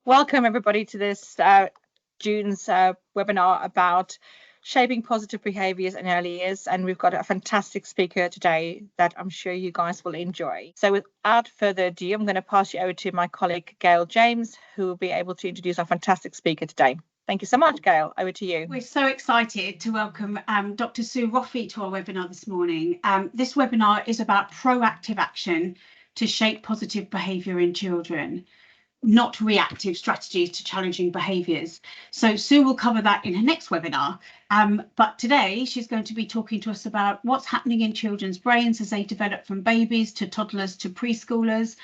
Welcome everybody to this June's webinar about shaping positive behaviours in early years, and we've got a fantastic speaker today that I'm sure you guys will enjoy. So without further ado, I'm going to pass you over to my colleague Gail James, who will be able to introduce our fantastic speaker today. Thank you so much, Gail. Over to you. We're so excited to welcome Dr. Sue Roffey to our webinar this morning. This webinar is about proactive action to shape positive behaviour in children, not reactive strategies to challenging behaviours. So Sue will cover that in her next webinar. But today she's going to be talking to us about what's happening in children's brains as they develop from babies to toddlers to preschoolers.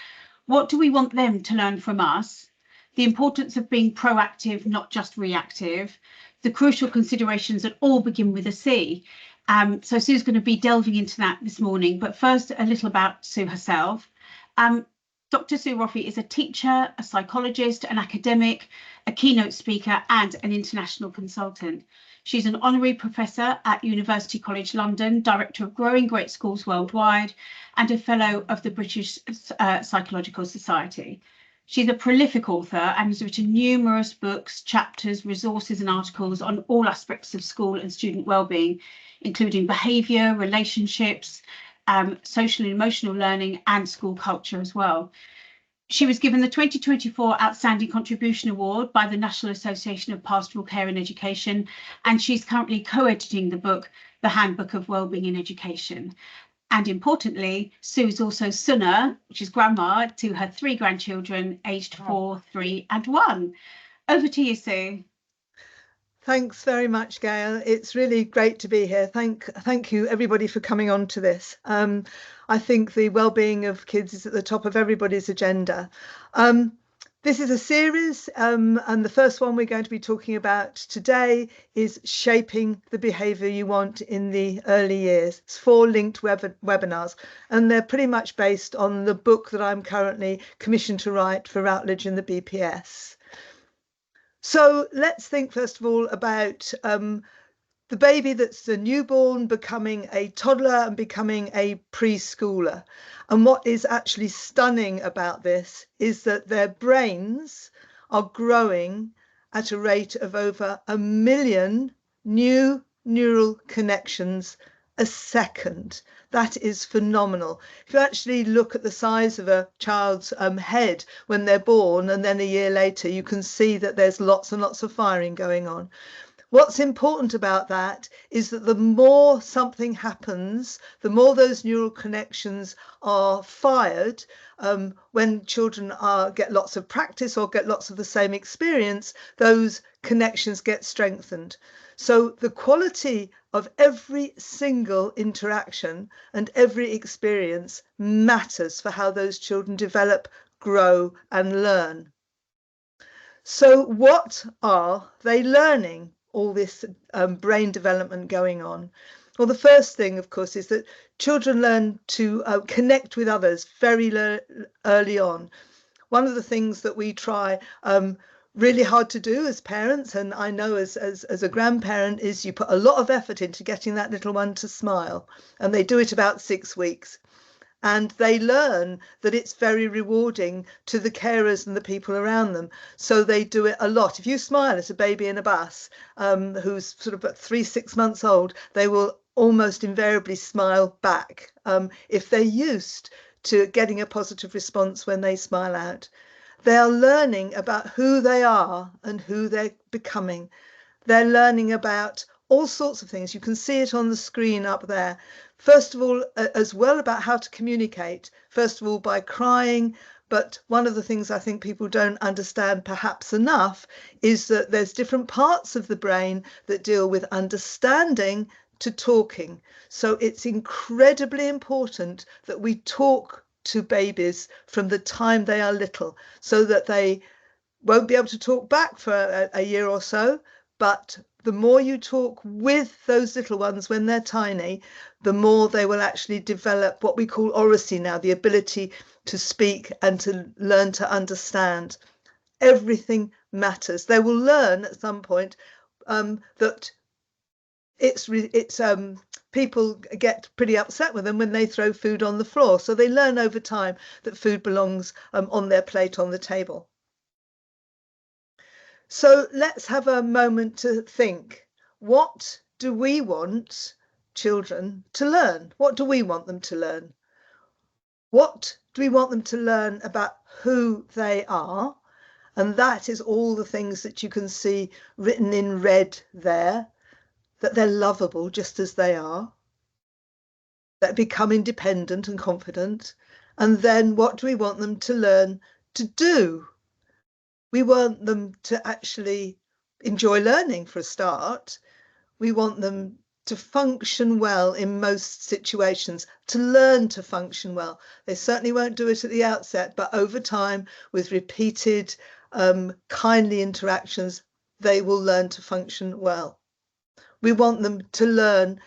What do we want them to learn from us? The importance of being proactive, not just reactive. The crucial considerations that all begin with a C. So Sue's going to be delving into that this morning. But first, a little about Sue herself. Dr. Sue Roffey is a teacher, a psychologist, an academic, a keynote speaker, and an international consultant. She's an honorary professor at University College London, director of Growing Great Schools Worldwide, and a fellow of the British Psychological Society. She's a prolific author and has written numerous books, chapters, resources, and articles on all aspects of school and student wellbeing, including behaviour, relationships, social and emotional learning, and school culture as well. She was given the 2024 Outstanding Contribution Award by the National Association of Pastoral Care and Education, and she's currently co-editing the book, The Handbook of Wellbeing in Education. And importantly, Sue is also Suna, which is grandma, to her 3 grandchildren, aged 4, 3, and 1. Over to you, Sue. Thanks very much, Gail. It's really great to be here. Thank you, everybody, for coming on to this. I think the well-being of kids is at the top of everybody's agenda. This is a series, and the first one we're going to be talking about today is shaping the behaviour you want in the early years. It's 4 linked webinars, and they're pretty much based on the book that I'm currently commissioned to write for Routledge and the BPS. So let's think first of all about the baby that's a newborn becoming a toddler and becoming a preschooler. And what is actually stunning about this is that their brains are growing at a rate of over 1 million new neural connections a second. That is phenomenal. If you actually look at the size of a child's head when they're born, and then a year later, you can see that there's lots and lots of firing going on. What's important about that is that the more something happens, the more those neural connections are fired. When children get lots of practice or get lots of the same experience, those connections get strengthened. So the quality of every single interaction and every experience matters for how those children develop, grow, and learn. So what are they learning? All this brain development going on. Well, the first thing, of course, is that children learn to connect with others very early on. One of the things that we try really hard to do as parents, and I know as a grandparent, is you put a lot of effort into getting that little one to smile, and they do it about 6 weeks. And they learn that it's very rewarding to the carers and the people around them. So they do it a lot. If you smile at a baby in a bus who's sort of about 3-6 months old, they will almost invariably smile back if they're used to getting a positive response when they smile out. They are learning about who they are and who they're becoming. They're learning about all sorts of things. You can see it on the screen up there. First of all, as well, about how to communicate. First of all, by crying. But one of the things I think people don't understand perhaps enough is that there's different parts of the brain that deal with understanding to talking. So it's incredibly important that we talk to babies from the time they are little, so that they won't be able to talk back for a year or so. But the more you talk with those little ones when they're tiny, the more they will actually develop what we call oracy now, the ability to speak and to learn to understand. Everything matters. They will learn at some point that people get pretty upset with them when they throw food on the floor. So they learn over time that food belongs on their plate on the table. So let's have a moment to think. What do we want children to learn? What do we want them to learn? What do we want them to learn about who they are? And that is all the things that you can see written in red there, that they're lovable just as they are, that become independent and confident. And then what do we want them to learn to do? We want them to actually enjoy learning for a start. We want them to function well in most situations, to learn to function well. They certainly won't do it at the outset, but over time, with repeated kindly interactions, they will learn to function well. We want them to learn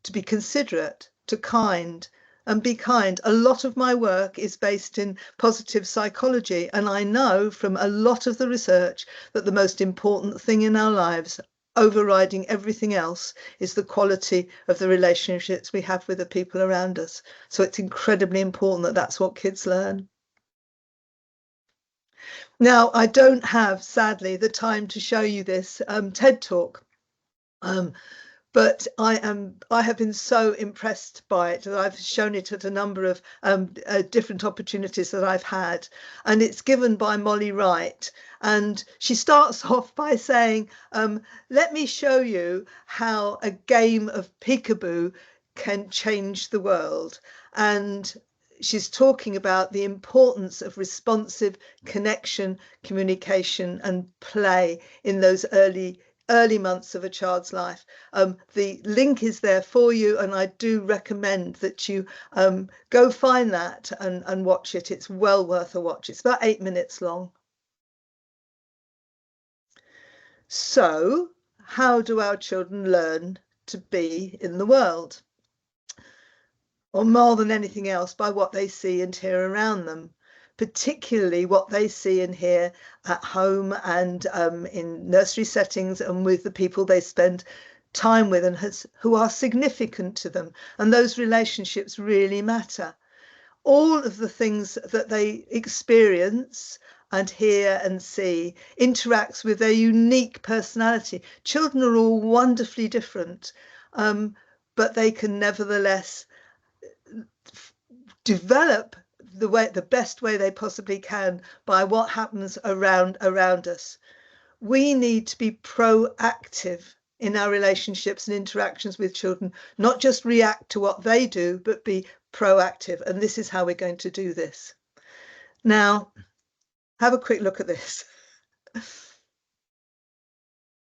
to be considerate, to be kind. A lot of my work is based in positive psychology, and I know from a lot of the research that the most important thing in our lives, overriding everything else, is the quality of the relationships we have with the people around us. So it's incredibly important that that's what kids learn. Now, I don't have, sadly, the time to show you this TED Talk. But I have been so impressed by it that I've shown it at a number of different opportunities that I've had. And it's given by Molly Wright. And she starts off by saying, let me show you how a game of peekaboo can change the world. And she's talking about the importance of responsive connection, communication and play in those early months of a child's life. The link is there for you, and I do recommend that you go find that and watch it. It's well worth a watch. It's about 8 minutes long. So, how do our children learn to be in the world? Or more than anything else, by what they see and hear around them, particularly what they see and hear at home and in nursery settings and with the people they spend time with and who are significant to them. And those relationships really matter. All of the things that they experience and hear and see interacts with their unique personality. Children are all wonderfully different, but they can nevertheless develop the best way they possibly can by what happens around us. We need to be proactive in our relationships and interactions with children, not just react to what they do, but be proactive. And this is how we're going to do this. Now, have a quick look at this.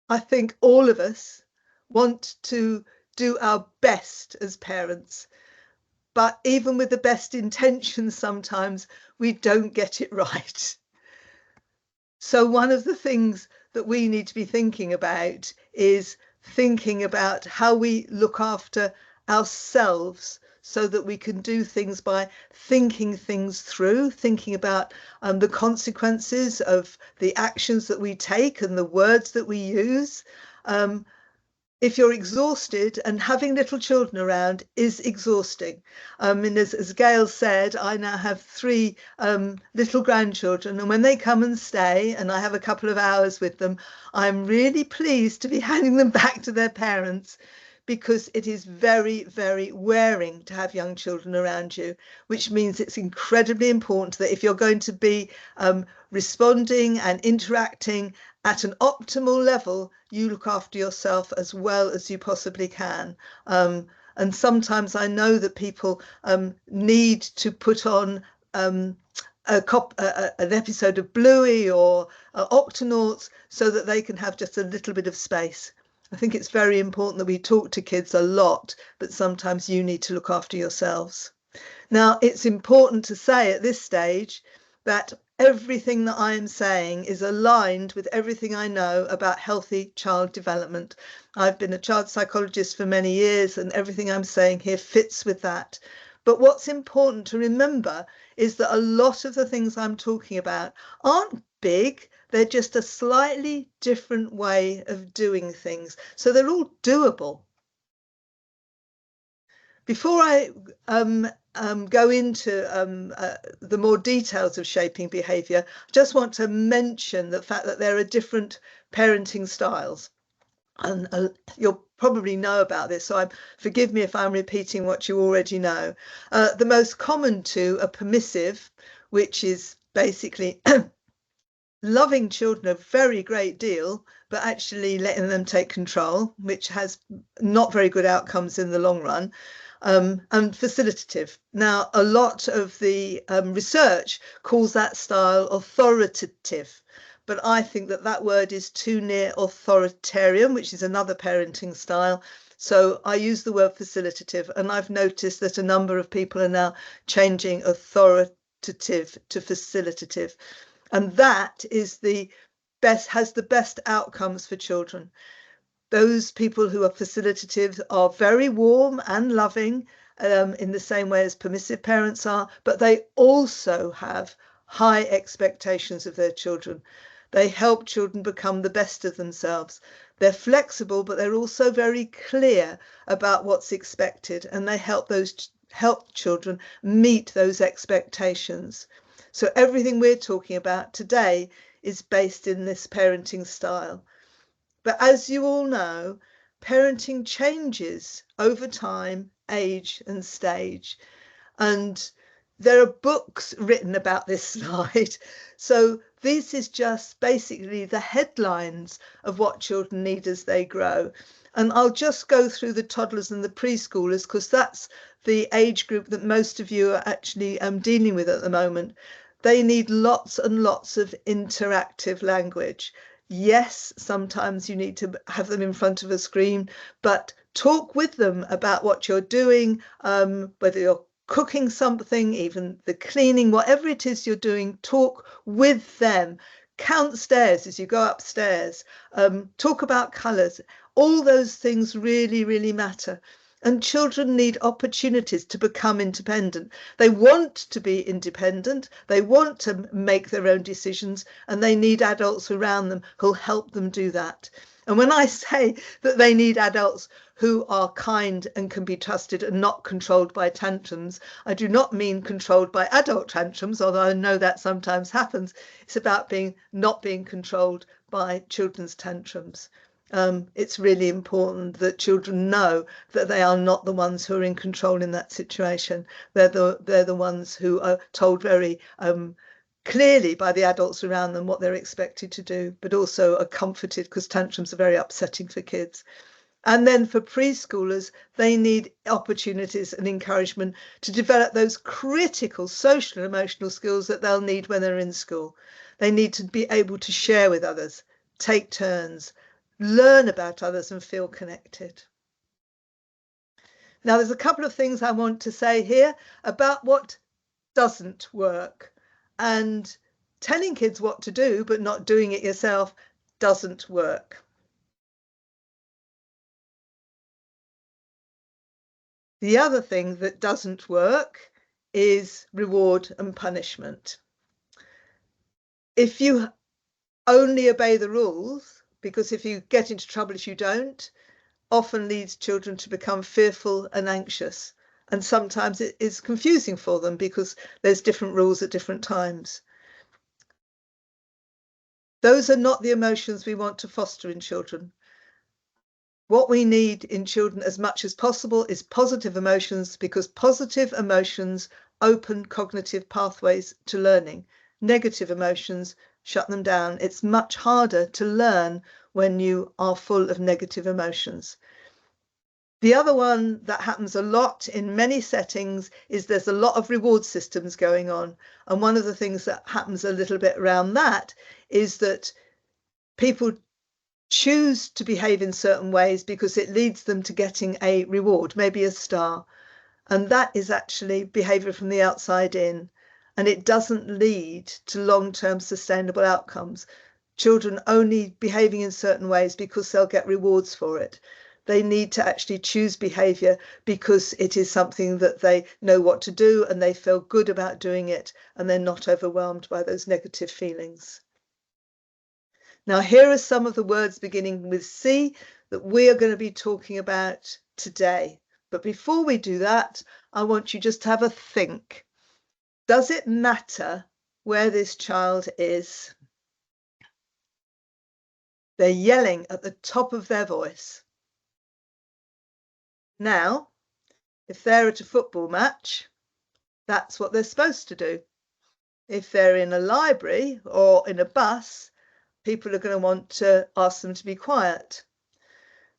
I think all of us want to do our best as parents. But even with the best intentions, sometimes we don't get it right. So one of the things that we need to be thinking about is thinking about how we look after ourselves so that we can do things by thinking things through, thinking about the consequences of the actions that we take and the words that we use. If you're exhausted, and having little children around is exhausting. And as Gail said, I now have 3 little grandchildren, and when they come and stay and I have a couple of hours with them, I'm really pleased to be handing them back to their parents, because it is very, very wearing to have young children around you, which means it's incredibly important that if you're going to be responding and interacting at an optimal level, you look after yourself as well as you possibly can. And sometimes I know that people need to put on an episode of Bluey or Octonauts so that they can have just a little bit of space. I think it's very important that we talk to kids a lot, but sometimes you need to look after yourselves. Now, it's important to say at this stage that everything that I am saying is aligned with everything I know about healthy child development. I've been a child psychologist for many years, and everything I'm saying here fits with that. But what's important to remember is that a lot of the things I'm talking about aren't big. They're just a slightly different way of doing things. So they're all doable. Before I go into the more details of shaping behaviour, I just want to mention the fact that there are different parenting styles. And you'll probably know about this, so forgive me if I'm repeating what you already know. The most common two are permissive, which is basically loving children a very great deal, but actually letting them take control, which has not very good outcomes in the long run. And facilitative. Now, a lot of the research calls that style authoritative, but I think that that word is too near authoritarian, which is another parenting style. So I use the word facilitative, and I've noticed that a number of people are now changing authoritative to facilitative. And that is has the best outcomes for children. Those people who are facilitative are very warm and loving in the same way as permissive parents are, but they also have high expectations of their children. They help children become the best of themselves. They're flexible, but they're also very clear about what's expected, and they help children meet those expectations. So everything we're talking about today is based in this parenting style. But as you all know, parenting changes over time, age and stage. And there are books written about this slide. So this is just basically the headlines of what children need as they grow. And I'll just go through the toddlers and the preschoolers, because that's the age group that most of you are actually dealing with at the moment. They need lots and lots of interactive language. Yes, sometimes you need to have them in front of a screen, but talk with them about what you're doing, whether you're cooking something, even the cleaning, whatever it is you're doing, talk with them. Count stairs as you go upstairs. Talk about colours. All those things really, really matter. And children need opportunities to become independent. They want to be independent. They want to make their own decisions, and they need adults around them who'll help them do that. And when I say that they need adults who are kind and can be trusted and not controlled by tantrums, I do not mean controlled by adult tantrums, although I know that sometimes happens. It's about not being controlled by children's tantrums. It's really important that children know that they are not the ones who are in control in that situation. They're the ones who are told very clearly by the adults around them what they're expected to do, but also are comforted, because tantrums are very upsetting for kids. And then for preschoolers, they need opportunities and encouragement to develop those critical social and emotional skills that they'll need when they're in school. They need to be able to share with others, take turns, learn about others and feel connected. Now, there's a couple of things I want to say here about what doesn't work. And telling kids what to do but not doing it yourself doesn't work. The other thing that doesn't work is reward and punishment. If you only obey the rules, because if you get into trouble if you don't, often leads children to become fearful and anxious. And sometimes it is confusing for them because there's different rules at different times. Those are not the emotions we want to foster in children. What we need in children as much as possible is positive emotions, because positive emotions open cognitive pathways to learning. Negative emotions shut them down. It's much harder to learn when you are full of negative emotions. The other one that happens a lot in many settings is there's a lot of reward systems going on. And one of the things that happens a little bit around that is that people choose to behave in certain ways because it leads them to getting a reward, maybe a star. And that is actually behaviour from the outside in. And it doesn't lead to long-term sustainable outcomes. Children only behaving in certain ways because they'll get rewards for it. They need to actually choose behaviour because it is something that they know what to do and they feel good about doing it, and they're not overwhelmed by those negative feelings. Now, here are some of the words beginning with C that we are going to be talking about today. But before we do that, I want you just to have a think. Does it matter where this child is? They're yelling at the top of their voice. Now, if they're at a football match, that's what they're supposed to do. If they're in a library or in a bus, people are going to want to ask them to be quiet.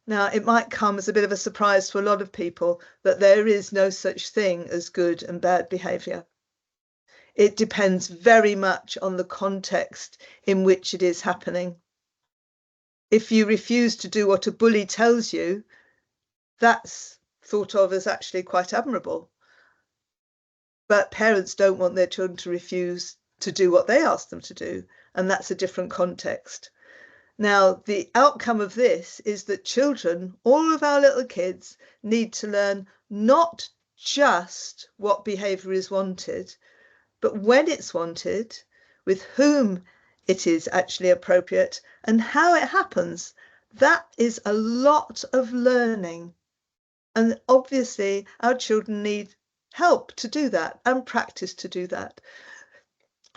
Now, it might come as a bit of a surprise to a lot of people that there is no such thing as good and bad behaviour. It depends very much on the context in which it is happening. If you refuse to do what a bully tells you, that's thought of as actually quite admirable. But parents don't want their children to refuse to do what they ask them to do, and that's a different context. Now, the outcome of this is that children, all of our little kids, need to learn not just what behaviour is wanted, but when it's wanted, with whom it is actually appropriate, and how it happens. That is a lot of learning. And obviously, our children need help to do that and practice to do that.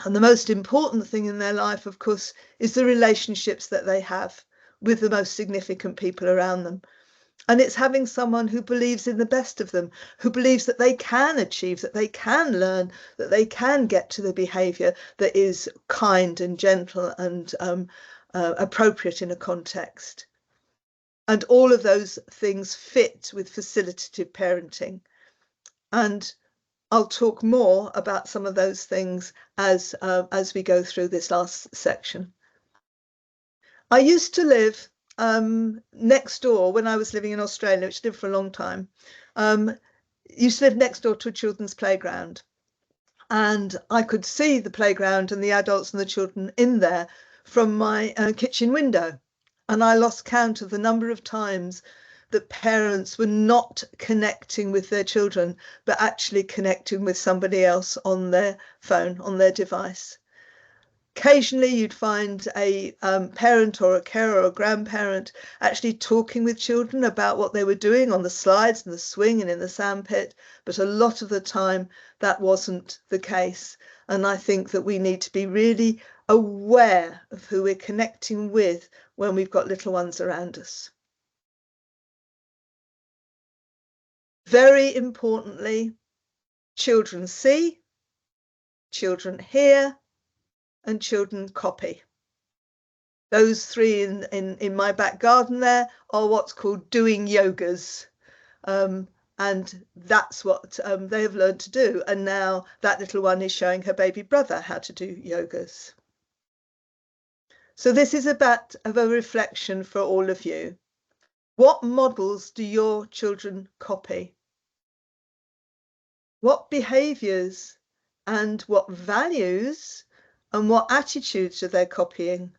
And the most important thing in their life, of course, is the relationships that they have with the most significant people around them. And it's having someone who believes in the best of them, who believes that they can achieve, that they can learn, that they can get to the behaviour that is kind and gentle and appropriate in a context. And all of those things fit with facilitative parenting. And I'll talk more about some of those things as we go through this last section. I used to live next door when I was living in Australia, which I lived for a long time. Used to live next door to a children's playground, and I could see the playground and the adults and the children in there from my kitchen window, and I lost count of the number of times that parents were not connecting with their children, but actually connecting with somebody else on their phone, on their device. Occasionally you'd find a parent or a carer or a grandparent actually talking with children about what they were doing on the slides and the swing and in the sandpit, but a lot of the time that wasn't the case. And I think that we need to be really aware of who we're connecting with when we've got little ones around us. Very importantly, children see, children hear, and children copy. Those three in my back garden there are what's called doing yogas. And that's what they have learned to do. And now that little one is showing her baby brother how to do yogas. So this is a bit of a reflection for all of you. What models do your children copy? What behaviours and what values and what attitudes are they copying?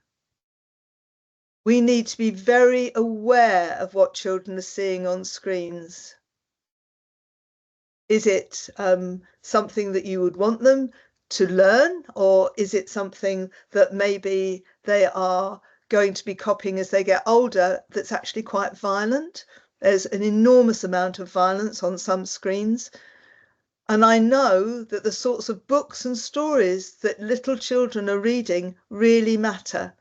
We need to be very aware of what children are seeing on screens. Is it something that you would want them to learn, or is it something that maybe they are going to be copying as they get older that's actually quite violent? There's an enormous amount of violence on some screens. And I know that the sorts of books and stories that little children are reading really matter.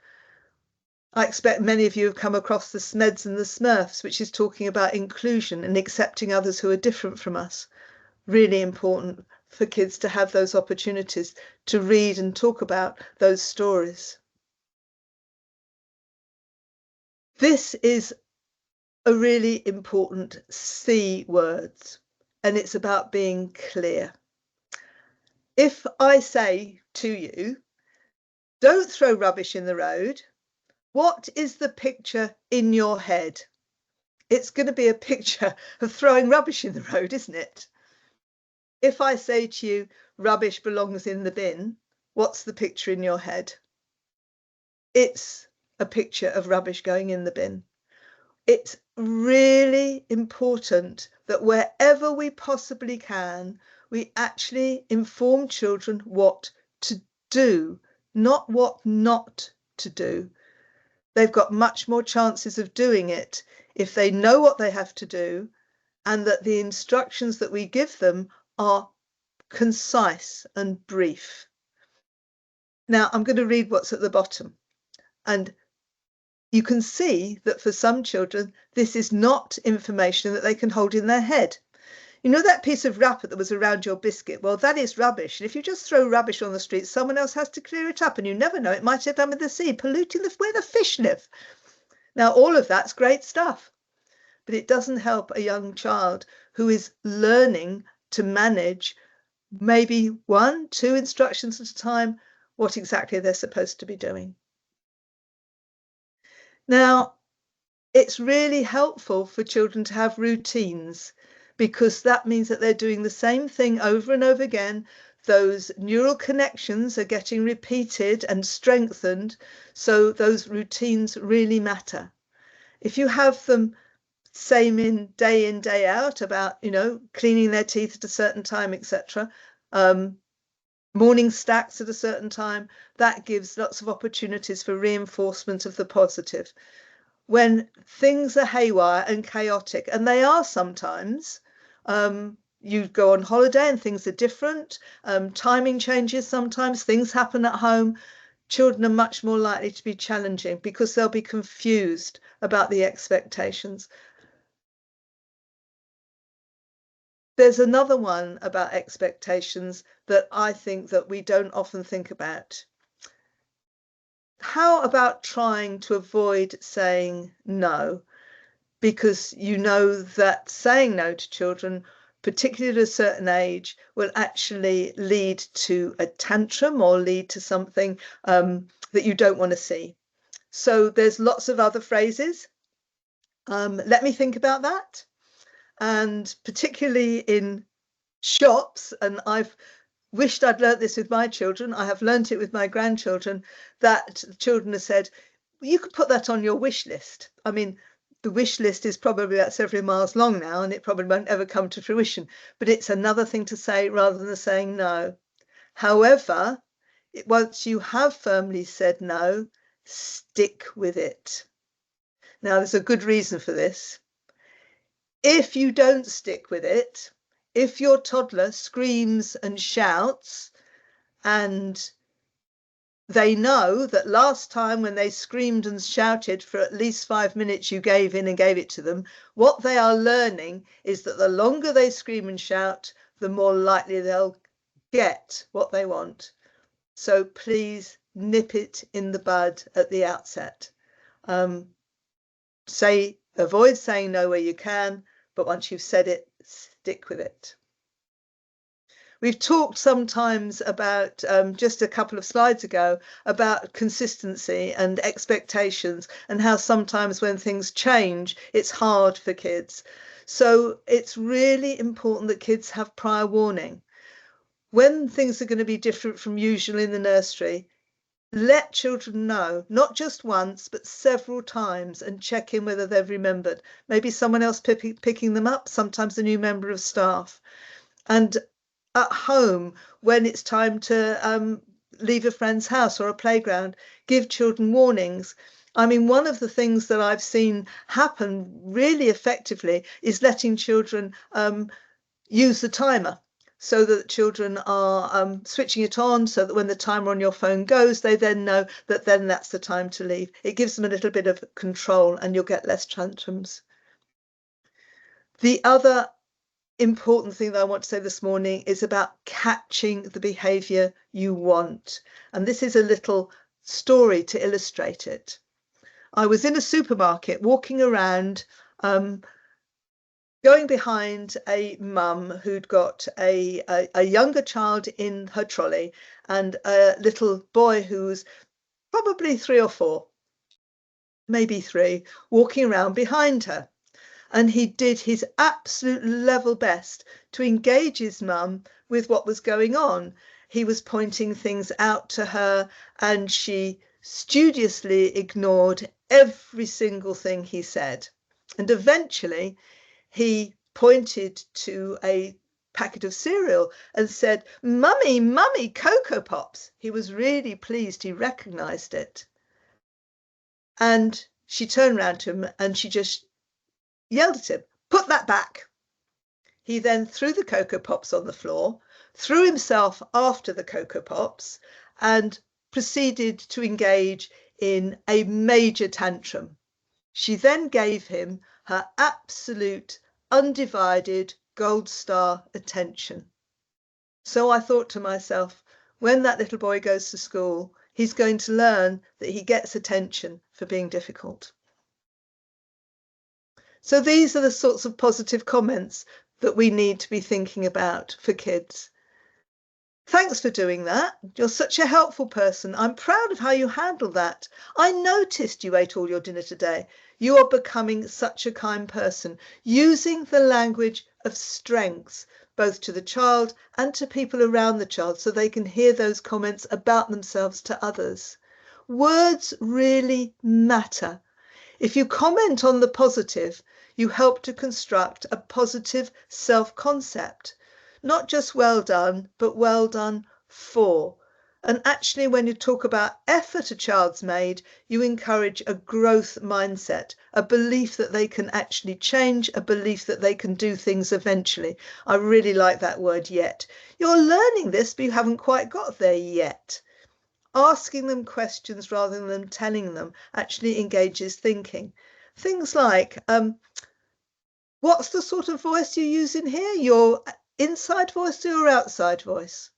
I expect many of you have come across the Smeds and the Smurfs, which is talking about inclusion and accepting others who are different from us. Really important for kids to have those opportunities to read and talk about those stories. This is a really important C word, and it's about being clear. If I say to you, don't throw rubbish in the road, what is the picture in your head? It's going to be a picture of throwing rubbish in the road, isn't it? If I say to you, rubbish belongs in the bin, what's the picture in your head? It's a picture of rubbish going in the bin. It's really important that wherever we possibly can, we actually inform children what to do, not what not to do. They've got much more chances of doing it if they know what they have to do and that the instructions that we give them are concise and brief. Now, I'm going to read what's at the bottom. And you can see that for some children, this is not information that they can hold in their head. You know that piece of wrapper that was around your biscuit? Well, that is rubbish. And if you just throw rubbish on the street, someone else has to clear it up. And you never know, it might have come in the sea, polluting where the fish live. Now, all of that's great stuff. But it doesn't help a young child who is learning to manage maybe 1, 2 instructions at a time, what exactly they're supposed to be doing. Now, it's really helpful for children to have routines, because that means that they're doing the same thing over and over again. Those neural connections are getting repeated and strengthened, so those routines really matter. If you have them in, day out about, cleaning their teeth at a certain time, etc., morning stacks at a certain time, that gives lots of opportunities for reinforcement of the positive. When things are haywire and chaotic, and they are sometimes, you go on holiday and things are different, timing changes sometimes, things happen at home, children are much more likely to be challenging because they'll be confused about the expectations. There's another one about expectations that I think that we don't often think about. How about trying to avoid saying no? Because you know that saying no to children, particularly at a certain age, will actually lead to a tantrum or lead to something that you don't want to see. So there's lots of other phrases. Let me think about that. And particularly in shops, and I've wished I'd learnt this with my children, I have learnt it with my grandchildren, that children have said, you could put that on your wish list. I mean, the wish list is probably about several miles long now, and it probably won't ever come to fruition, but it's another thing to say rather than saying no. However, once you have firmly said no, stick with it. Now, there's a good reason for this. If you don't stick with it, if your toddler screams and shouts, and they know that last time when they screamed and shouted for at least 5 minutes, you gave in and gave it to them, what they are learning is that the longer they scream and shout, the more likely they'll get what they want. So please nip it in the bud at the outset. Avoid saying no where you can, but once you've said it, stick with it. We've talked sometimes about, just a couple of slides ago, about consistency and expectations, and how sometimes when things change, it's hard for kids. So it's really important that kids have prior warning. When things are going to be different from usual in the nursery, let children know, not just once, but several times, and check in whether they've remembered. Maybe someone else picking them up, sometimes a new member of staff. And at home, when it's time to leave a friend's house or a playground, give children warnings. I mean, one of the things that I've seen happen really effectively is letting children use the timer, so that children are switching it on, so that when the timer on your phone goes, they then know that then that's the time to leave. It gives them a little bit of control, and you'll get less tantrums. The other important thing that I want to say this morning is about catching the behaviour you want. And this is a little story to illustrate it. I was in a supermarket walking around, going behind a mum who'd got a younger child in her trolley and a little boy who was probably 3 or 4, maybe 3, walking around behind her. And he did his absolute level best to engage his mum with what was going on. He was pointing things out to her, and she studiously ignored every single thing he said. And eventually he pointed to a packet of cereal and said, "Mummy, Mummy, Cocoa Pops." He was really pleased he recognised it. And she turned around to him and she just yelled at him, "Put that back." He then threw the Cocoa Pops on the floor, threw himself after the Cocoa Pops, and proceeded to engage in a major tantrum. She then gave him her absolute, undivided, gold star attention. So I thought to myself, when that little boy goes to school, he's going to learn that he gets attention for being difficult. So these are the sorts of positive comments that we need to be thinking about for kids. Thanks for doing that. You're such a helpful person. I'm proud of how you handled that. I noticed you ate all your dinner today. You are becoming such a kind person, using the language of strengths, both to the child and to people around the child, so they can hear those comments about themselves to others. Words really matter. If you comment on the positive, you help to construct a positive self-concept. Not just well done, but well done for. And actually, when you talk about effort a child's made, you encourage a growth mindset, a belief that they can actually change, a belief that they can do things eventually. I really like that word yet. You're learning this, but you haven't quite got there yet. Asking them questions rather than telling them actually engages thinking. Things like, what's the sort of voice you use in here? Your inside voice or your outside voice?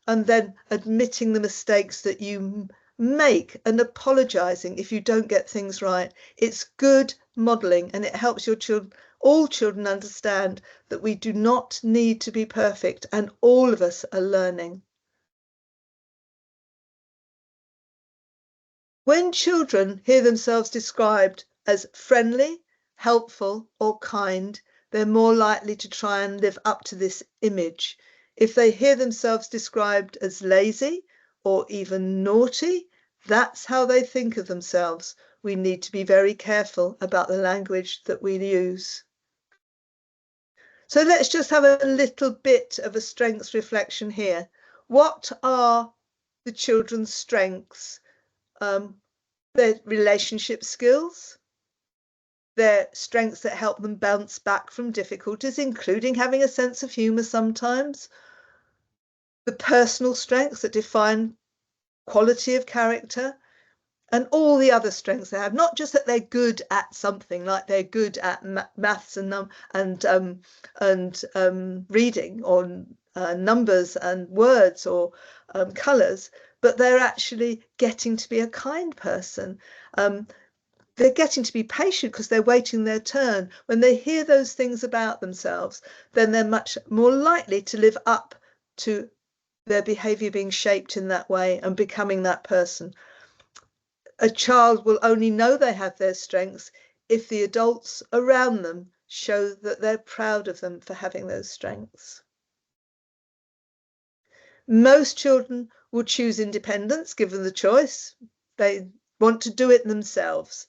And then admitting the mistakes that you make and apologizing if you don't get things right. It's good modeling, and it helps your children, all children, understand that we do not need to be perfect, and all of us are learning. When children hear themselves described as friendly, helpful, or kind, they're more likely to try and live up to this image. If they hear themselves described as lazy or even naughty, that's how they think of themselves. We need to be very careful about the language that we use. So let's just have a little bit of a strengths reflection here. What are the children's strengths? Their relationship skills, their strengths that help them bounce back from difficulties, including having a sense of humour sometimes, the personal strengths that define quality of character, and all the other strengths they have. Not just that they're good at something, like they're good at maths and reading, or numbers and words, or colours, but they're actually getting to be a kind person. They're getting to be patient because they're waiting their turn. When they hear those things about themselves, then they're much more likely to live up to their behaviour being shaped in that way and becoming that person. A child will only know they have their strengths if the adults around them show that they're proud of them for having those strengths. Most children will choose independence given the choice. They want to do it themselves.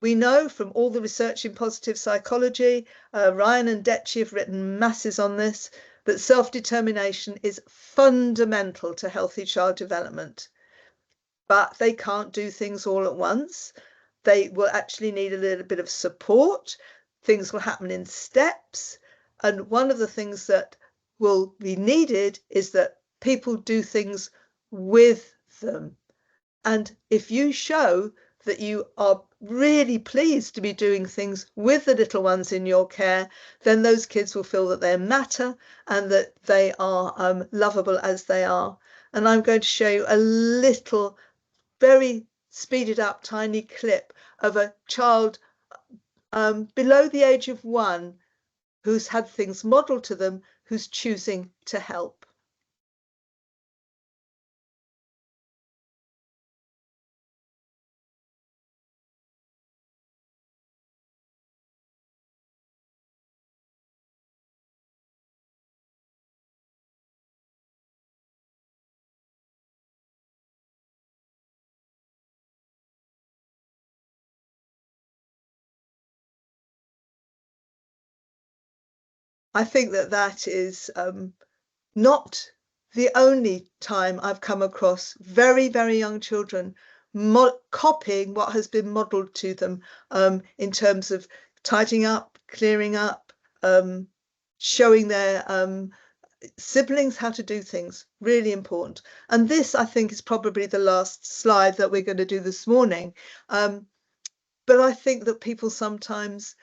We know from all the research in positive psychology, Ryan and Detchi have written masses on this, that self-determination is fundamental to healthy child development. But they can't do things all at once. They will actually need a little bit of support. Things will happen in steps. And one of the things that will be needed is that people do things with them. And if you show that you are really pleased to be doing things with the little ones in your care, then those kids will feel that they matter and that they are lovable as they are. And I'm going to show you a little, very speeded up, tiny clip of a child below the age of 1 who's had things modelled to them, who's choosing to help. I think that that is not the only time I've come across very, very young children copying what has been modelled to them in terms of tidying up, clearing up, showing their siblings how to do things, really important. And this, I think, is probably the last slide that we're going to do this morning. But I think that people sometimes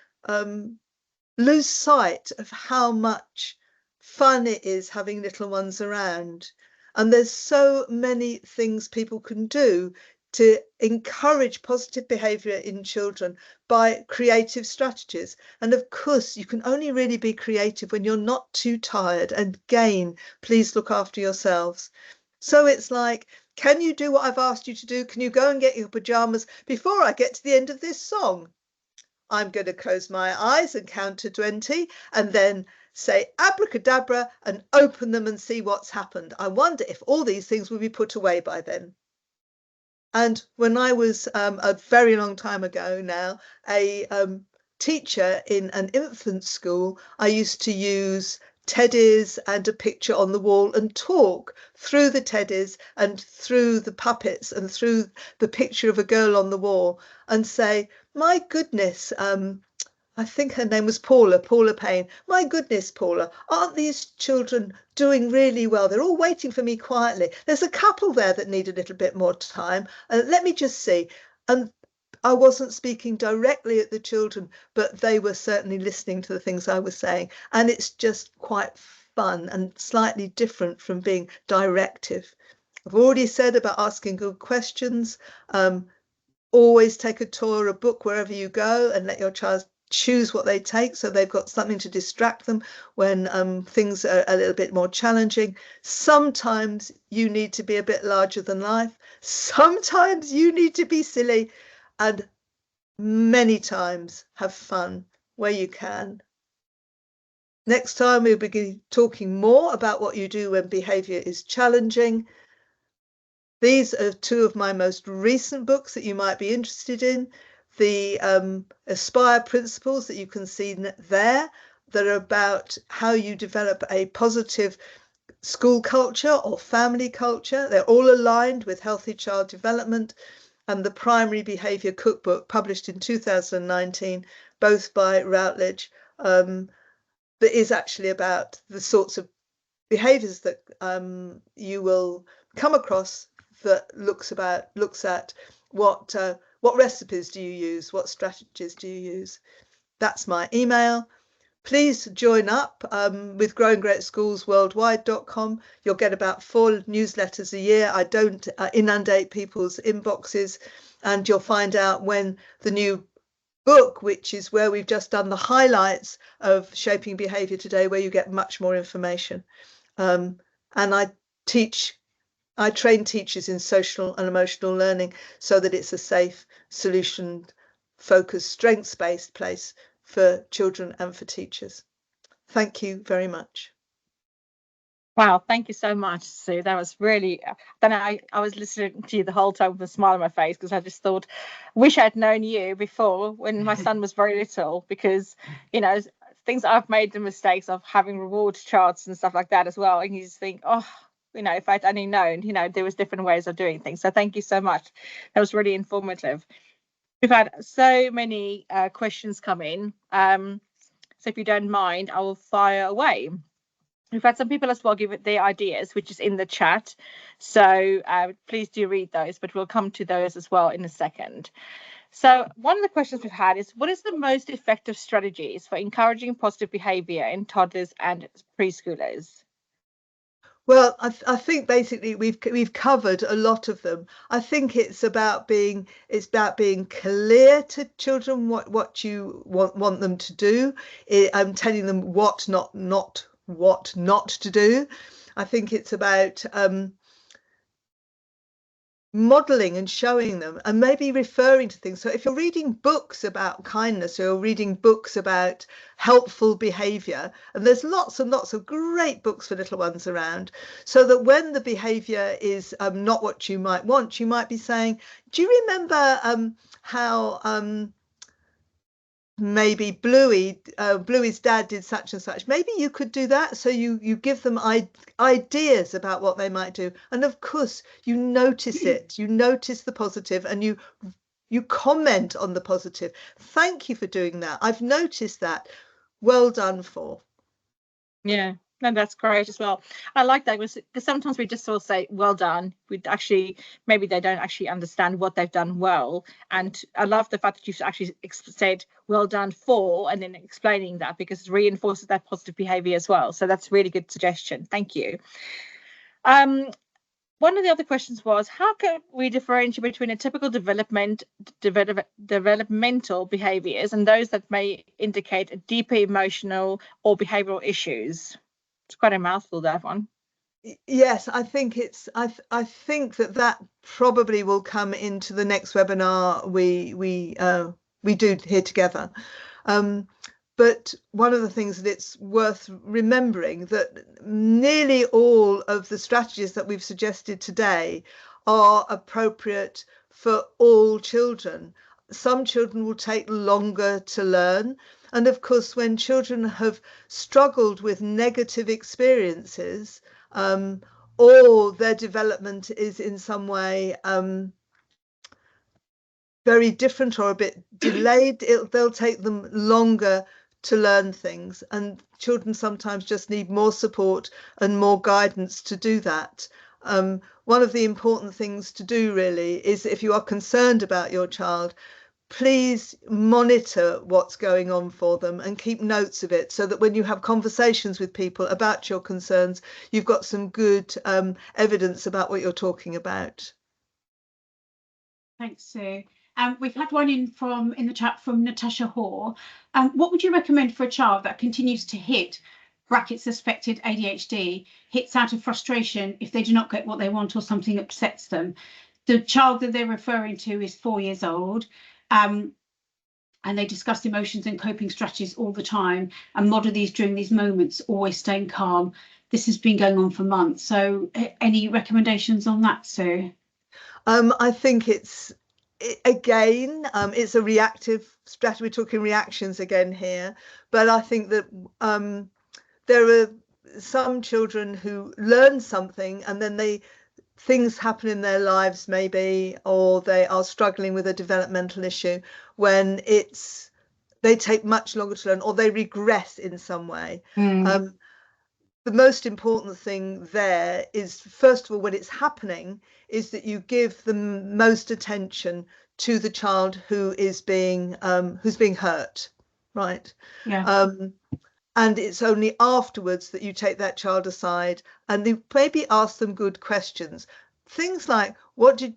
lose sight of how much fun it is having little ones around. And there's so many things people can do to encourage positive behaviour in children by creative strategies. And of course, you can only really be creative when you're not too tired. And again, please look after yourselves. So it's like, can you do what I've asked you to do? Can you go and get your pajamas before I get to the end of this song? I'm going to close my eyes and count to 20 and then say abracadabra and open them and see what's happened. I wonder if all these things will be put away by then. And when I was a very long time ago now, a teacher in an infant school, I used to use teddies and a picture on the wall and talk through the teddies and through the puppets and through the picture of a girl on the wall and say, my goodness, I think her name was Paula Payne. My goodness, Paula, aren't these children doing really well? They're all waiting for me quietly. There's a couple there that need a little bit more time. Let me just see. And I wasn't speaking directly at the children, but they were certainly listening to the things I was saying. And it's just quite fun and slightly different from being directive. I've already said about asking good questions. Always take a toy or a book wherever you go and let your child choose what they take, so they've got something to distract them when things are a little bit more challenging. Sometimes you need to be a bit larger than life. Sometimes you need to be silly, and many times have fun where you can. Next time we'll be talking more about what you do when behaviour is challenging. These are two of my most recent books that you might be interested in. The Aspire principles that you can see there, that are about how you develop a positive school culture or family culture. They're all aligned with healthy child development. And the Primary Behaviour Cookbook, published in 2019, both by Routledge, that is actually about the sorts of behaviours that you will come across, that looks at what recipes do you use, what strategies do you use. That's my email. Please join up with growinggreatschools.worldwide.com. You'll get about 4 newsletters a year. I don't inundate people's inboxes, and you'll find out when the new book, which is where we've just done the highlights of shaping behaviour today, where you get much more information. And I train teachers in social and emotional learning so that it's a safe, solution-focused, strengths-based place for children and for teachers. Thank you very much. Wow, thank you so much, Sue. That was really, then I was listening to you the whole time with a smile on my face, because I just thought, wish I'd known you before when my son was very little, because, you know, things I've made the mistakes of having reward charts and stuff like that as well. And you just think, oh, you know, if I'd only known, you know, there was different ways of doing things. So thank you so much. That was really informative. We've had so many questions come in. So if you don't mind, I will fire away. We've had some people as well give it their ideas, which is in the chat. So please do read those, but we'll come to those as well in a second. So one of the questions we've had is, what is the most effective strategies for encouraging positive behaviour in toddlers and preschoolers? Well, I think basically we've covered a lot of them. I think it's about being clear to children what you want them to do. I'm telling them what not to do. I think it's about modeling and showing them, and maybe referring to things. So if you're reading books about kindness, or you're reading books about helpful behavior, and there's lots and lots of great books for little ones around, so that when the behavior is not what you might want, you might be saying, do you remember how maybe Bluey's dad did such and such? Maybe you could do that. So you give them ideas about what they might do, and of course you notice it, you notice the positive, and you comment on the positive. Thank you for doing that. I've noticed that. Well done for. Yeah, no, that's great as well. I like that because sometimes we just all say, well done. We actually, maybe they don't actually understand what they've done well. And I love the fact that you've actually said, well done for, and then explaining that, because it reinforces that positive behavior as well. So that's a really good suggestion. Thank you. One of the other questions was, how can we differentiate between a typical developmental behaviors and those that may indicate a deeper emotional or behavioral issues? It's quite a mouthful, that one. Yes, I think I think that probably will come into the next webinar we do here together. But one of the things that it's worth remembering, that nearly all of the strategies that we've suggested today are appropriate for all children. Some children will take longer to learn. And of course, when children have struggled with negative experiences, or their development is in some way very different or a bit delayed, they'll take them longer to learn things, and children sometimes just need more support and more guidance to do that. One of the important things to do really is, if you are concerned about your child, please monitor what's going on for them and keep notes of it, so that when you have conversations with people about your concerns, you've got some good evidence about what you're talking about. Thanks, Sue. We've had one in the chat from Natasha Hoare. What would you recommend for a child that continues to hit brackets suspected ADHD, hits out of frustration if they do not get what they want or something upsets them? The child that they're referring to is 4 years old, and they discuss emotions and coping strategies all the time and model these during these moments, always staying calm. This has been going on for months. So any recommendations on that, Sue? I think it's a reactive strategy. We're talking reactions again here, but I think that there are some children who learn something and then things happen in their lives maybe, or they are struggling with a developmental issue when they take much longer to learn, or they regress in some way. The most important thing there is, first of all, when it's happening, is that you give the most attention to the child who is being hurt, right? Yeah. And it's only afterwards that you take that child aside and you maybe ask them good questions. Things like, what did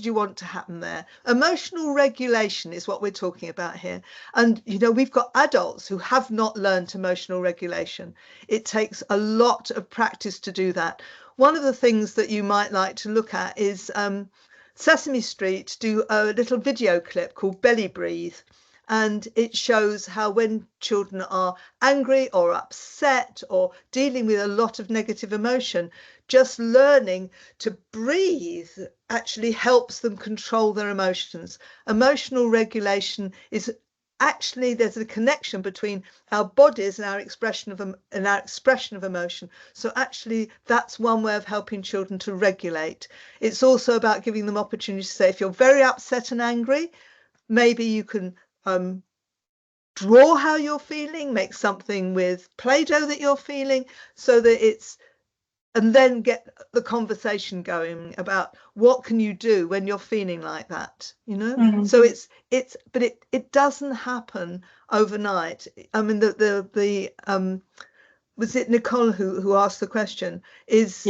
you want to happen there? Emotional regulation is what we're talking about here. And, we've got adults who have not learned emotional regulation. It takes a lot of practice to do that. One of the things that you might like to look at is Sesame Street do a little video clip called Belly Breathe. And it shows how when children are angry or upset or dealing with a lot of negative emotion, just learning to breathe actually helps them control their emotions. Emotional regulation is actually, there's a connection between our bodies and our expression of emotion. So actually, that's one way of helping children to regulate. It's also about giving them opportunities to say, if you're very upset and angry, maybe you can draw how you're feeling, make something with Play-Doh that you're feeling, so that and then get the conversation going about what can you do when you're feeling like that, So but it doesn't happen overnight. I mean, was it Nicole who asked the question? It's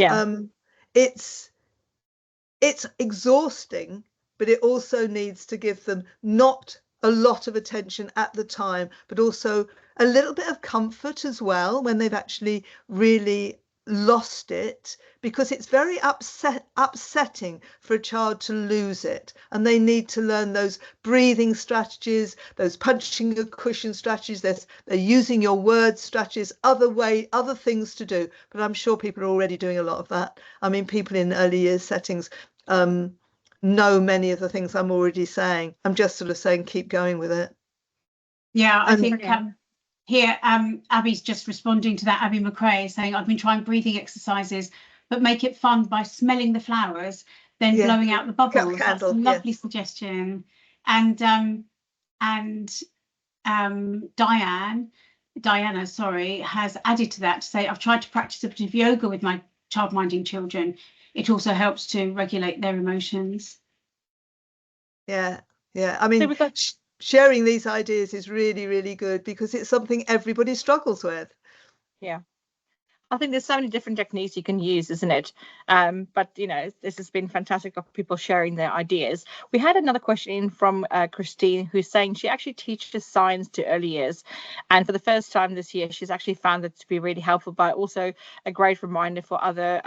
exhausting, but it also needs to give them not a lot of attention at the time, but also a little bit of comfort as well when they've actually really lost it, because it's very upsetting for a child to lose it, and they need to learn those breathing strategies, those punching a cushion strategies, they're using your words strategies, other things to do. But I'm sure people are already doing a lot of that. I mean, people in early years settings know many of the things I'm already saying. I'm just sort of saying keep going with it. Yeah, I think here Abby's just responding to that. Abby McRae saying, I've been trying breathing exercises, but make it fun by smelling the flowers, then blowing out the bubbles. That's a lovely suggestion. And Diane Diana, sorry, has added to that to say, I've tried to practice a bit of yoga with my child-minding children. It also helps to regulate their emotions. Yeah, yeah. I So mean, we've got sharing these ideas is really, really good because it's something everybody struggles with. yeah. I think there's so many different techniques you can use, isn't it? But you know, this has been fantastic of people sharing their ideas. We had another question in from Christine, who's saying she actually teaches science to early years, and for the first time this year, she's actually found that to be really helpful, but also a great reminder for other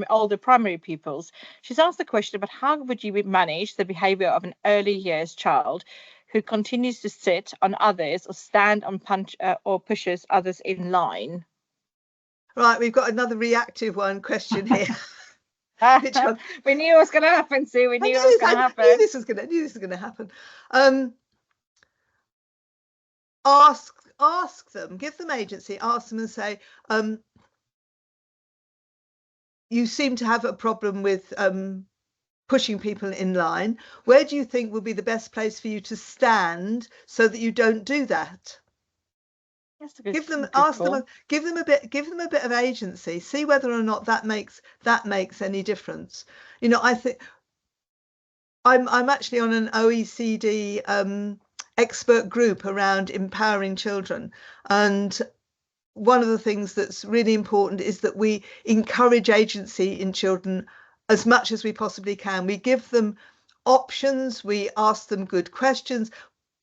older primary pupils. She's asked the question about how would you manage the behaviour of an early years child who continues to sit on others or stand on punch or pushes others in line. Right, we've got another reactive question here. Which one? We knew it was going to happen, Sue. We knew it was going to happen. I knew this was going to happen. Ask them, give them agency, ask them and say, you seem to have a problem with pushing people in line. Where do you think will be the best place for you to stand so that you don't do that? Give them a bit of agency. See whether or not that makes any difference. You know, I think I'm actually on an OECD expert group around empowering children, and one of the things that's really important is that we encourage agency in children as much as we possibly can. We give them options, we ask them good questions,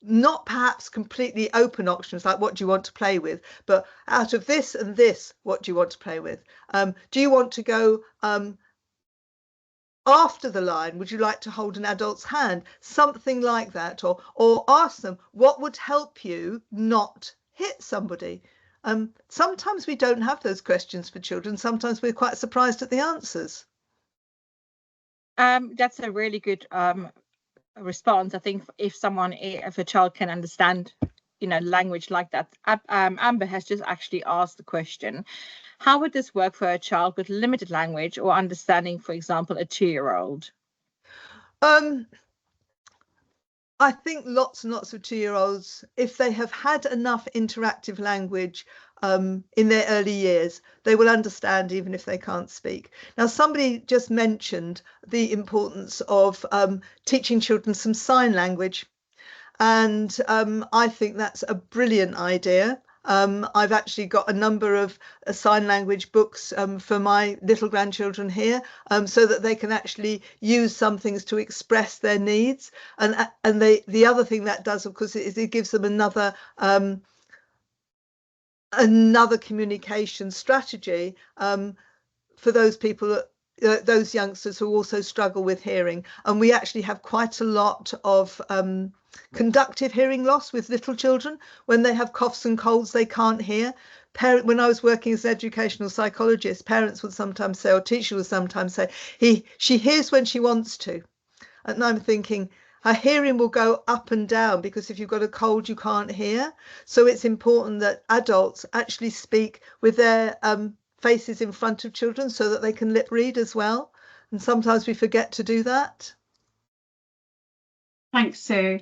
not perhaps completely open options like what do you want to play with, but out of this and this, what do you want to play with? Do you want to go after the line? Would you like to hold an adult's hand? Something like that, or ask them what would help you not hit somebody. Sometimes we don't have those questions for children. Sometimes we're quite surprised at the answers. That's a really good response. I think if a child can understand, you know, language like that. Amber has just actually asked the question, how would this work for a child with limited language or understanding, for example, a 2-year-old? I think lots and lots of 2-year-olds, if they have had enough interactive language in their early years, they will understand even if they can't speak. Now, somebody just mentioned the importance of teaching children some sign language. And I think that's a brilliant idea. I've actually got a number of sign language books for my little grandchildren here, so that they can actually use some things to express their needs. And the other thing that does, of course, is it gives them another communication strategy for those people, those youngsters who also struggle with hearing. And we actually have quite a lot of conductive hearing loss with little children. When they have coughs and colds, they can't hear. When I was working as an educational psychologist, parents would sometimes say, or teachers would sometimes say, she hears when she wants to. And I'm thinking, her hearing will go up and down because if you've got a cold, you can't hear. So it's important that adults actually speak with their faces in front of children so that they can lip read as well. And sometimes we forget to do that. Thanks, Sue.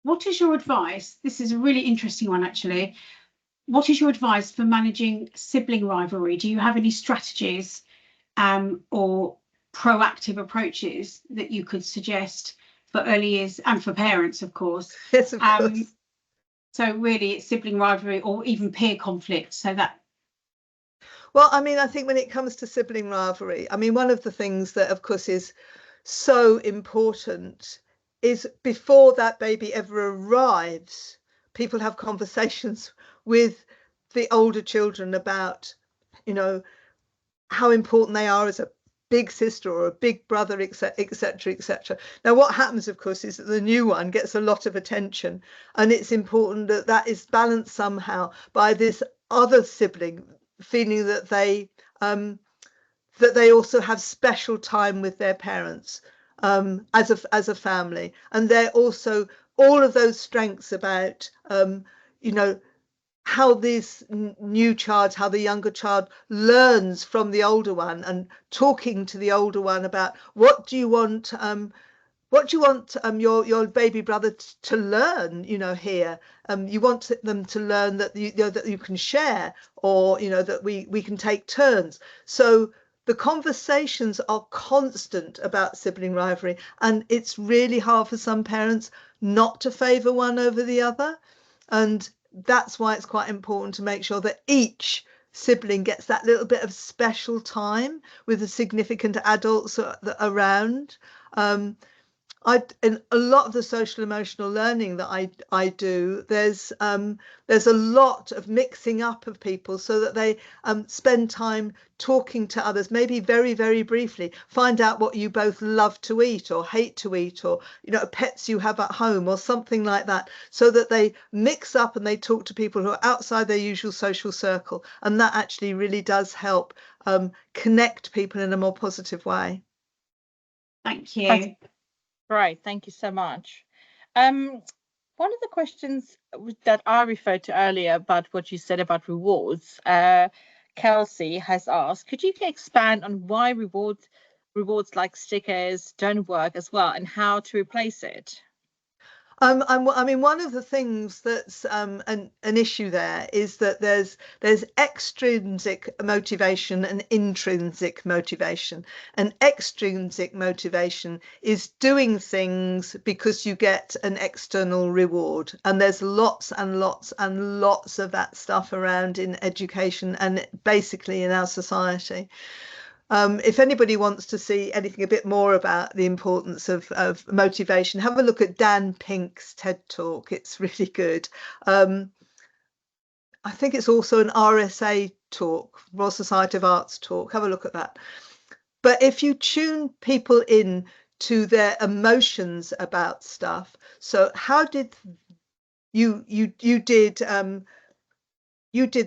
What is your advice? This is a really interesting one, actually. What is your advice for managing sibling rivalry? Do you have any strategies or proactive approaches that you could suggest for early years and for parents, of course? Yes, of course. So really it's sibling rivalry or even peer conflict. So that. Well, I mean, I think when it comes to sibling rivalry, I mean, one of the things that, of course, is so important is before that baby ever arrives, people have conversations with the older children about, you know, how important they are as a big sister or a big brother, etc., etc. Now, what happens, of course, is that the new one gets a lot of attention, and it's important that that is balanced somehow by this other sibling feeling that they also have special time with their parents as a family, and they're also all of those strengths about you know, how this new child, how the younger child learns from the older one, and talking to the older one about what do you want what do you want your baby brother to learn, here? You want them to learn that that you can share, or that we can take turns. So the conversations are constant about sibling rivalry, and it's really hard for some parents not to favour one over the other. And that's why it's quite important to make sure that each sibling gets that little bit of special time with the significant adults around. In a lot of the social emotional learning that I do, there's a lot of mixing up of people so that they spend time talking to others, maybe very, very briefly, find out what you both love to eat or hate to eat, or pets you have at home or something like that, so that they mix up and they talk to people who are outside their usual social circle, and that actually really does help connect people in a more positive way. Thank you. Great, thank you so much. One of the questions that I referred to earlier about what you said about rewards, Kelsey has asked, could you expand on why rewards like stickers don't work as well, and how to replace it? I mean, one of the things that's an issue there is that there's extrinsic motivation and intrinsic motivation. And extrinsic motivation is doing things because you get an external reward. And there's lots and lots and lots of that stuff around in education and basically in our society. If anybody wants to see anything a bit more about the importance of motivation, have a look at Dan Pink's TED Talk. It's really good. I think it's also an RSA talk, Royal Society of Arts talk. Have a look at that. But if you tune people in to their emotions about stuff, so how did you did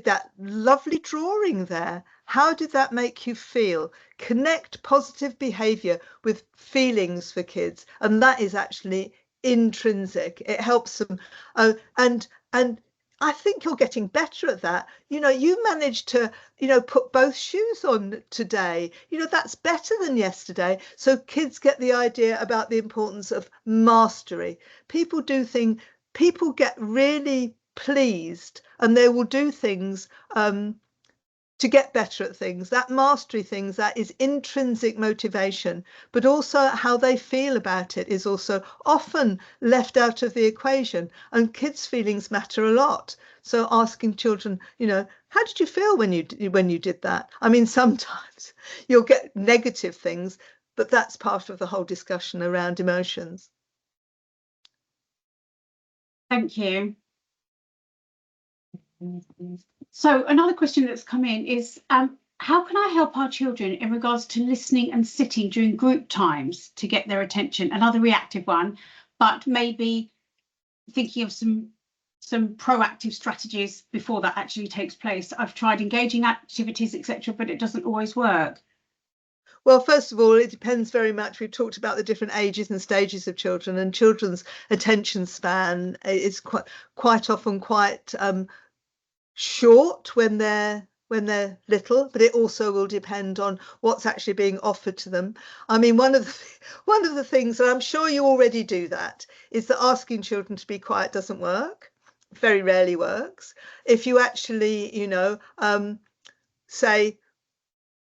that lovely drawing there. How did that make you feel? Connect positive behavior with feelings for kids, and that is actually intrinsic. It helps them, and I think you're getting better at that. You managed to put both shoes on today. That's better than yesterday. So kids get the idea about the importance of mastery. People get really pleased, and they will do things to get better at things. That mastery things, that is intrinsic motivation, but also how they feel about it is also often left out of the equation, and kids' feelings matter a lot. So asking children, how did you feel when you did that? I mean, sometimes you'll get negative things, but that's part of the whole discussion around emotions. Thank you. So another question that's come in is, how can I help our children in regards to listening and sitting during group times to get their attention? Another reactive one, but maybe thinking of some proactive strategies before that actually takes place. I've tried engaging activities, etc., but it doesn't always work. Well, first of all, it depends very much. We've talked about the different ages and stages of children, and children's attention span is quite often quite short when they're little, but it also will depend on what's actually being offered to them. I mean, one of the things, and I'm sure you already do that, is that asking children to be quiet doesn't work. Very rarely works. If you actually, say,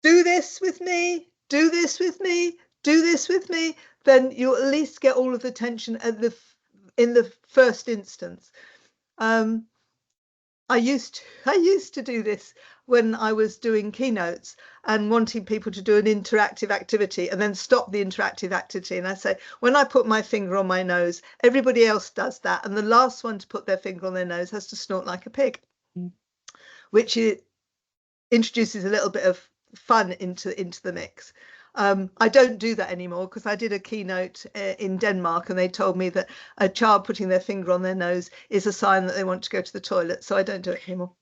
do this with me, do this with me, do this with me, then you at least get all of the attention in the first instance. I used to do this when I was doing keynotes and wanting people to do an interactive activity and then stop the interactive activity. And I say, when I put my finger on my nose, everybody else does that. And the last one to put their finger on their nose has to snort like a pig, which introduces a little bit of fun into the mix. I don't do that anymore because I did a keynote in Denmark and they told me that a child putting their finger on their nose is a sign that they want to go to the toilet. So I don't do it anymore.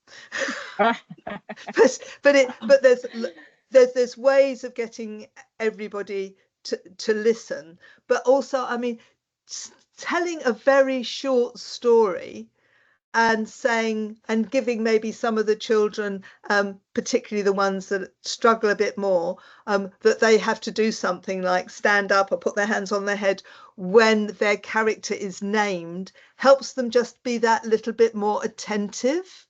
but there's ways of getting everybody to listen. But also, I mean, telling a very short story and saying and giving maybe some of the children, particularly the ones that struggle a bit more, that they have to do something like stand up or put their hands on their head when their character is named, helps them just be that little bit more attentive,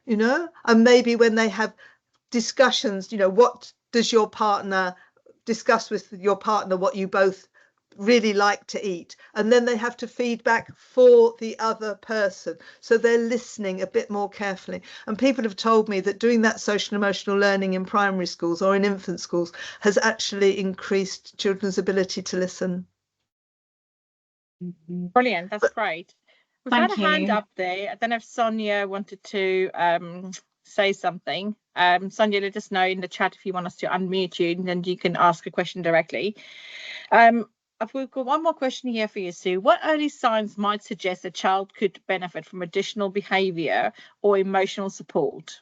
you know. And maybe when they have discussions, you know, what does your partner discuss with your partner, what you both really like to eat, and then they have to feed back for the other person, so they're listening a bit more carefully. And people have told me that doing that social and emotional learning in primary schools or in infant schools has actually increased children's ability to listen. Brilliant, that's great. We've Thank had a hand you. up there. I don't know if Sonia wanted to say something. Sonia, let us know in the chat if you want us to unmute you, and then you can ask a question directly. We've got one more question here for you, Sue. What early signs might suggest a child could benefit from additional behaviour or emotional support?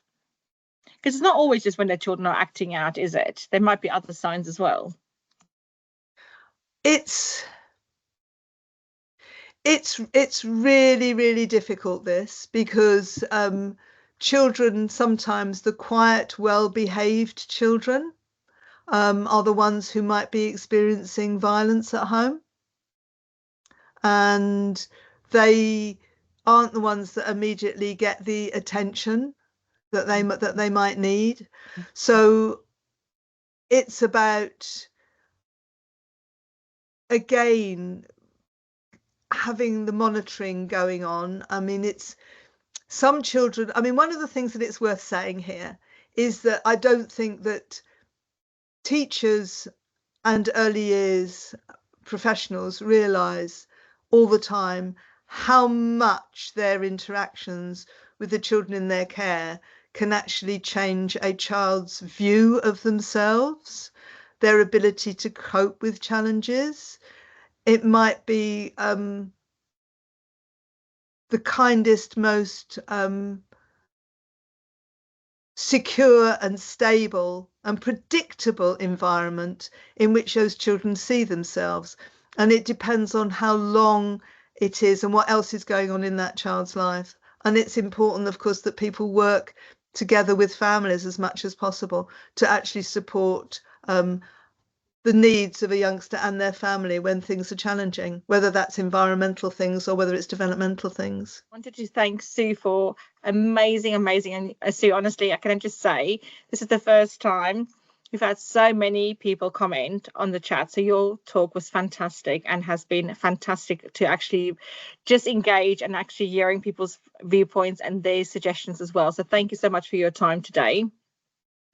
Because it's not always just when their children are acting out, is it? There might be other signs as well. It's really, really difficult, this, because children, sometimes the quiet, well-behaved children, are the ones who might be experiencing violence at home, and they aren't the ones that immediately get the attention that they might need. So it's about, again, having the monitoring going on. I mean, it's some children, I mean, one of the things that it's worth saying here is that I don't think that teachers and early years professionals realise all the time how much their interactions with the children in their care can actually change a child's view of themselves, their ability to cope with challenges. It might be the kindest, most secure and stable and predictable environment in which those children see themselves. And it depends on how long it is and what else is going on in that child's life. And it's important, of course, that people work together with families as much as possible to actually support the needs of a youngster and their family when things are challenging, whether that's environmental things or whether it's developmental things. I wanted to thank Sue for amazing. And Sue, honestly, I can just say this is the first time we've had so many people comment on the chat. So your talk was fantastic and has been fantastic to actually just engage and actually hearing people's viewpoints and their suggestions as well. So thank you so much for your time today.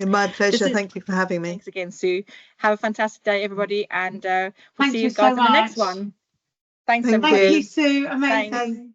My pleasure. Thank you for having me. Thanks again, Sue. Have a fantastic day, everybody, and we'll see you guys in the next one. Thanks, everybody. Thank you, Sue. Amazing. Thanks.